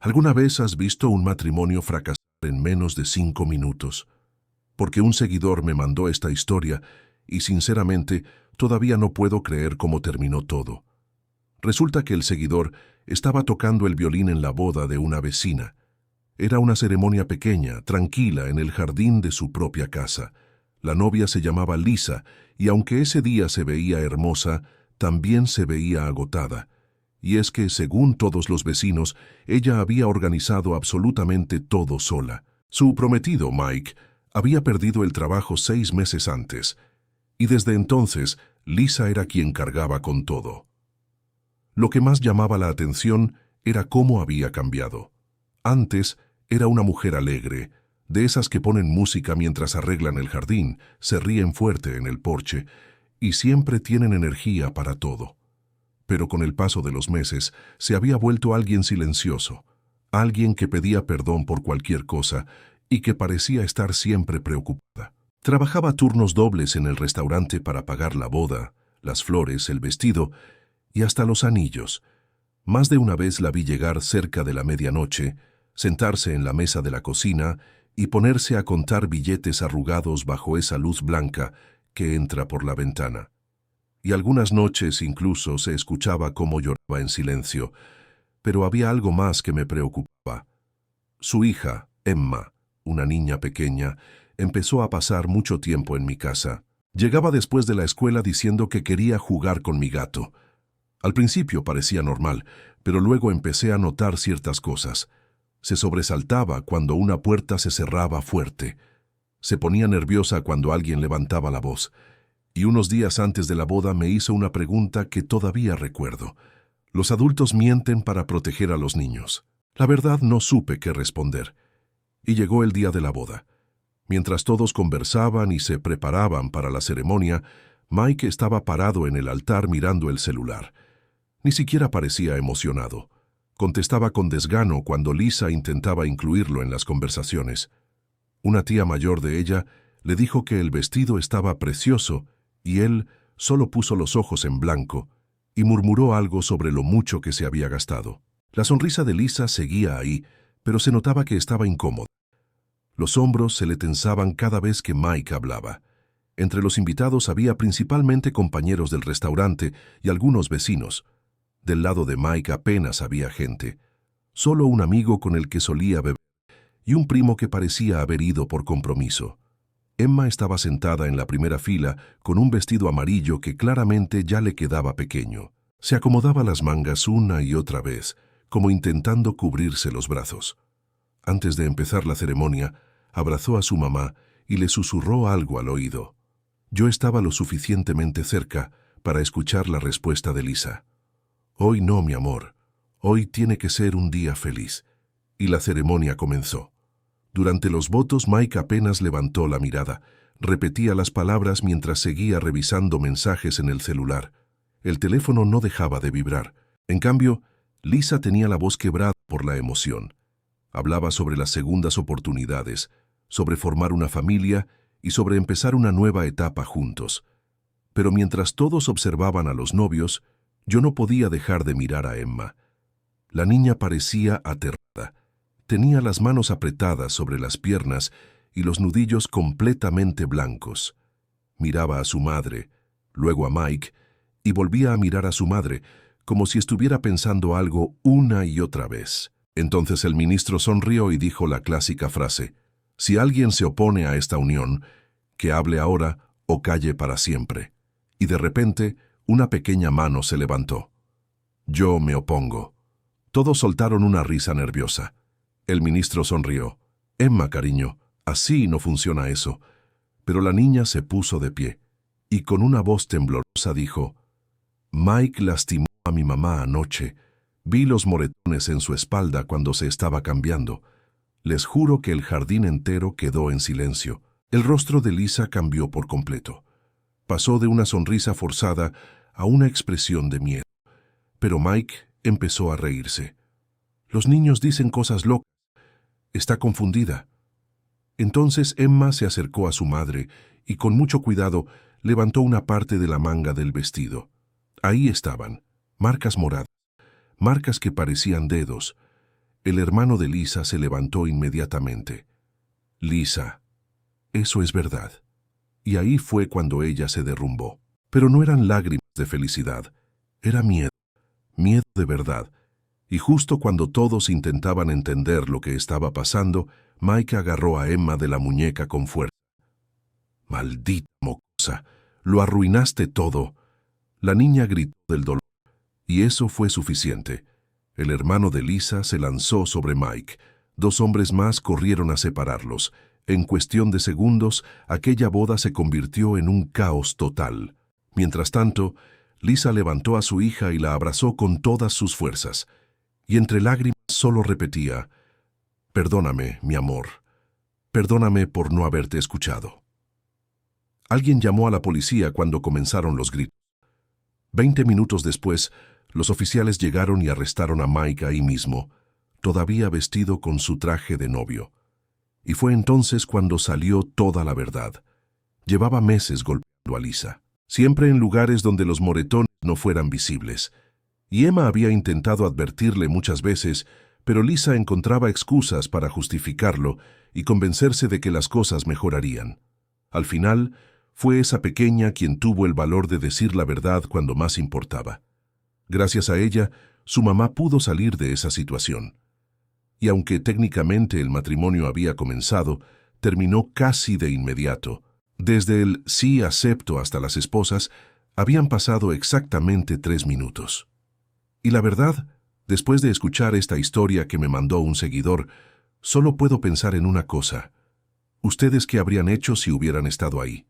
¿Alguna vez has visto un matrimonio fracasar en menos de 5 minutos? Porque un seguidor me mandó esta historia y sinceramente todavía no puedo creer cómo terminó todo. Resulta que el seguidor estaba tocando el violín en la boda de una vecina. Era una ceremonia pequeña, tranquila, en el jardín de su propia casa. La novia se llamaba Lisa y aunque ese día se veía hermosa, también se veía agotada. Y es que, según todos los vecinos, ella había organizado absolutamente todo sola. Su prometido, Mike, había perdido el trabajo 6 meses antes, y desde entonces Lisa era quien cargaba con todo. Lo que más llamaba la atención era cómo había cambiado. Antes era una mujer alegre, de esas que ponen música mientras arreglan el jardín, se ríen fuerte en el porche y siempre tienen energía para todo. Pero con el paso de los meses se había vuelto alguien silencioso, alguien que pedía perdón por cualquier cosa y que parecía estar siempre preocupada. Trabajaba turnos dobles en el restaurante para pagar la boda, las flores, el vestido y hasta los anillos. Más de una vez la vi llegar cerca de la medianoche, sentarse en la mesa de la cocina y ponerse a contar billetes arrugados bajo esa luz blanca que entra por la ventana. Y algunas noches incluso se escuchaba cómo lloraba en silencio, pero había algo más que me preocupaba. Su hija, Emma, una niña pequeña, empezó a pasar mucho tiempo en mi casa. Llegaba después de la escuela diciendo que quería jugar con mi gato. Al principio parecía normal, pero luego empecé a notar ciertas cosas. Se sobresaltaba cuando una puerta se cerraba fuerte. Se ponía nerviosa cuando alguien levantaba la voz. Y unos días antes de la boda me hizo una pregunta que todavía recuerdo. ¿Los adultos mienten para proteger a los niños? La verdad no supe qué responder. Y llegó el día de la boda. Mientras todos conversaban y se preparaban para la ceremonia, Mike estaba parado en el altar mirando el celular. Ni siquiera parecía emocionado. Contestaba con desgano cuando Lisa intentaba incluirlo en las conversaciones. Una tía mayor de ella le dijo que el vestido estaba precioso y él solo puso los ojos en blanco y murmuró algo sobre lo mucho que se había gastado. La sonrisa de Lisa seguía ahí, pero se notaba que estaba incómoda. Los hombros se le tensaban cada vez que Mike hablaba. Entre los invitados había principalmente compañeros del restaurante y algunos vecinos. Del lado de Mike apenas había gente. Solo un amigo con el que solía beber y un primo que parecía haber ido por compromiso. Emma estaba sentada en la primera fila con un vestido amarillo que claramente ya le quedaba pequeño. Se acomodaba las mangas una y otra vez, como intentando cubrirse los brazos. Antes de empezar la ceremonia, abrazó a su mamá y le susurró algo al oído. Yo estaba lo suficientemente cerca para escuchar la respuesta de Lisa. «Hoy no, mi amor. Hoy tiene que ser un día feliz». Y la ceremonia comenzó. Durante los votos, Mike apenas levantó la mirada. Repetía las palabras mientras seguía revisando mensajes en el celular. El teléfono no dejaba de vibrar. En cambio, Lisa tenía la voz quebrada por la emoción. Hablaba sobre las segundas oportunidades, sobre formar una familia y sobre empezar una nueva etapa juntos. Pero mientras todos observaban a los novios, yo no podía dejar de mirar a Emma. La niña parecía aterrada. Tenía las manos apretadas sobre las piernas y los nudillos completamente blancos. Miraba a su madre, luego a Mike, y volvía a mirar a su madre, como si estuviera pensando algo una y otra vez. Entonces el ministro sonrió y dijo la clásica frase: «Si alguien se opone a esta unión, que hable ahora o calle para siempre». Y de repente, una pequeña mano se levantó. «Yo me opongo». Todos soltaron una risa nerviosa. El ministro sonrió. «Emma, cariño, así no funciona eso». Pero la niña se puso de pie y con una voz temblorosa dijo: «Mike lastimó a mi mamá anoche. Vi los moretones en su espalda cuando se estaba cambiando. Les juro que el jardín entero quedó en silencio». El rostro de Lisa cambió por completo. Pasó de una sonrisa forzada a una expresión de miedo. Pero Mike empezó a reírse. «Los niños dicen cosas locas. Está confundida». Entonces Emma se acercó a su madre y con mucho cuidado levantó una parte de la manga del vestido. Ahí estaban, marcas moradas, marcas que parecían dedos. El hermano de Lisa se levantó inmediatamente. Lisa, eso es verdad. Y ahí fue cuando ella se derrumbó. Pero no eran lágrimas de felicidad, era miedo, miedo de verdad. Y justo cuando todos intentaban entender lo que estaba pasando, Mike agarró a Emma de la muñeca con fuerza. «Maldita mocosa, lo arruinaste todo». La niña gritó del dolor, y eso fue suficiente. El hermano de Lisa se lanzó sobre Mike. 2 hombres más corrieron a separarlos. En cuestión de segundos, aquella boda se convirtió en un caos total. Mientras tanto, Lisa levantó a su hija y la abrazó con todas sus fuerzas. Y entre lágrimas solo repetía: «Perdóname, mi amor. Perdóname por no haberte escuchado». Alguien llamó a la policía cuando comenzaron los gritos. 20 minutos después, los oficiales llegaron y arrestaron a Mike ahí mismo, todavía vestido con su traje de novio. Y fue entonces cuando salió toda la verdad. Llevaba meses golpeando a Lisa, siempre en lugares donde los moretones no fueran visibles. Y Emma había intentado advertirle muchas veces, pero Lisa encontraba excusas para justificarlo y convencerse de que las cosas mejorarían. Al final, fue esa pequeña quien tuvo el valor de decir la verdad cuando más importaba. Gracias a ella, su mamá pudo salir de esa situación. Y aunque técnicamente el matrimonio había comenzado, terminó casi de inmediato. Desde el sí acepto hasta las esposas, habían pasado exactamente 3 minutos. Y la verdad, después de escuchar esta historia que me mandó un seguidor, solo puedo pensar en una cosa. ¿Ustedes qué habrían hecho si hubieran estado ahí?